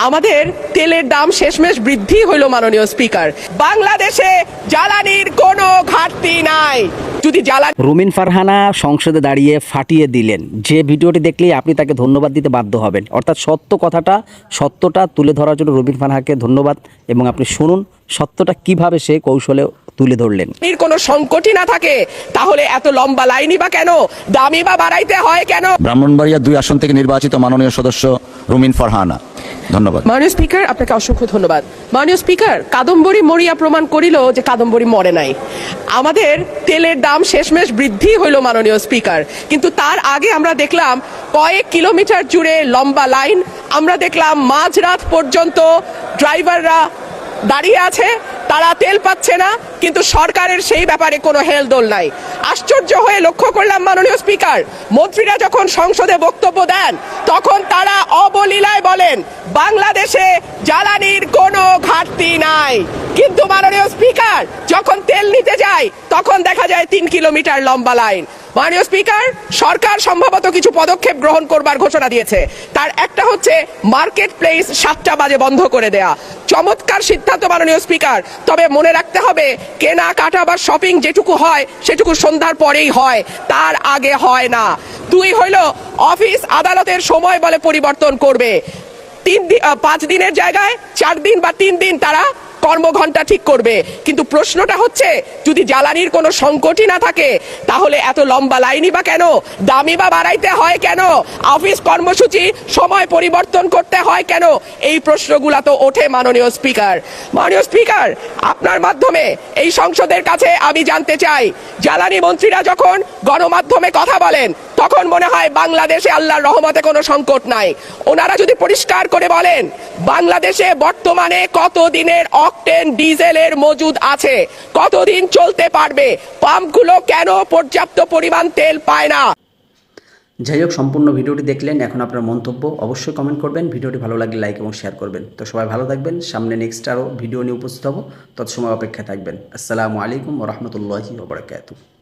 আমাদের তেলের দাম শেষমেশ বৃদ্ধি হইল মাননীয় স্পিকার। বাংলাদেশে জ্বালানির কোনো ঘাটতি নাই। যদি জ্বালানি রুমিন ফারহানা সংসদে দাঁড়িয়ে ফাটিয়ে দিলেন, যে ভিডিওটি দেখলেই আপনি তাকে ধন্যবাদ দিতে বাধ্য হবেন। অর্থাৎ সত্যটা তুলে ধরার জন্য রুমিন ফারহানাকে ধন্যবাদ। এবং আপনি শুনুন সত্যটা কিভাবে সে কৌশলে তুলে ধরলেন। কোনো সংকটই না থাকে তাহলে এত লম্বা লাইনই বা কেন, দামই বা বাড়াইতে হয় কেন? ব্রাহ্মণবাড়িয়া 2 আসন থেকে নির্বাচিত মাননীয় সদস্য রুমিন ফারহানা, ধন্যবাদ। মাননীয় স্পিকার, আপনাকে অসংখ্য ধন্যবাদ। মাননীয় স্পিকার, কাদম্বরী মরিয়া প্রমাণ করিল যে কাদম্বরী মরে নাই। আমাদের তেলের দাম শেষমেশ বৃদ্ধি হইল মাননীয় স্পিকার, কিন্তু তার আগে আমরা দেখলাম কয়েক কিলোমিটার জুড়ে লম্বা লাইন। আমরা দেখলাম মাঝরাত পর্যন্ত ড্রাইভাররা দাঁড়িয়ে আছে, তারা তেল পাচ্ছে না, কিন্তু সরকারের সেই ব্যাপারে কোনো হেলদোল নাই। আশ্চর্য হয়ে লক্ষ্য করলাম মাননীয় স্পিকার, মন্ত্রীরা যখন সংসদে বক্তব্য দেন তখন তারা অবলীলায় বলেন বাংলাদেশে জ্বালানির কোনো ঘাটতি নাই, কিন্তু মাননীয় স্পিকার যখন তেল নিতে যায় তখন দেখা যায় 3 কিলোমিটার লম্বা লাইন। মাননীয় স্পিকার, সরকার সম্ভবত কিছু পদক্ষেপ গ্রহণ করবার ঘোষণা দিয়েছে। তার একটা হচ্ছে মার্কেট প্লেস 7টা বাজে বন্ধ করে দেয়া। চমৎকার সিদ্ধান্ত মাননীয় স্পিকার, তবে মনে রাখতে হবে কেনাকাটা বা শপিং যেটুকু হয় সেটুকু সন্ধ্যার পরেই হয়, তার আগে হয় না। 2 হইল অফিস আদালতের সময় বলে পরিবর্তন করবে। 5 দিনের জায়গায় 4 দিন বা 3 দিন তারা কর্মঘণ্টা ঠিক করবে। কিন্তু প্রশ্নটা হচ্ছে যদি জ্বালানির কোনো সংকটই না থাকে তাহলে এত লম্বা লাইনই বা কেন, দামই বা বাড়াইতে হয় কেন, অফিস কর্মসূচি সময় পরিবর্তন করতে হয় কেন? এই প্রশ্নগুলা তো ওঠে মাননীয় স্পিকার। মাননীয় স্পিকার, আপনার মাধ্যমে এই সংসদের কাছে আমি জানতে চাই, জ্বালানি মন্ত্রীরা যখন গণমাধ্যমে কথা বলেন তখন মনে হয় বাংলাদেশে আল্লাহর রহমতে কোনো সংকট নাই। ওনারা যদি পরিষ্কার করে বলেন বাংলাদেশে বর্তমানে কত দিনের অকটেন ডিজেলের মজুদ আছে, কতদিন চলতে পারবে, পাম্পগুলো কেন পর্যাপ্ত পরিমাণ তেল পায় না? যাই হোক, সম্পূর্ণ ভিডিওটি দেখলেন। এখন আপনার মন্তব্য অবশ্যই কমেন্ট করবেন। ভিডিওটি ভালো লাগলে লাইক এবং শেয়ার করবেন। তো সবাই ভালো থাকবেন, সামনে নেক্সট আরও ভিডিও নিয়ে উপস্থিত হব, তৎসময় অপেক্ষা থাকবেন। আসসালামু আলাইকুম ওয়া রাহমাতুল্লাহি ওয়া বারাকাতুহু।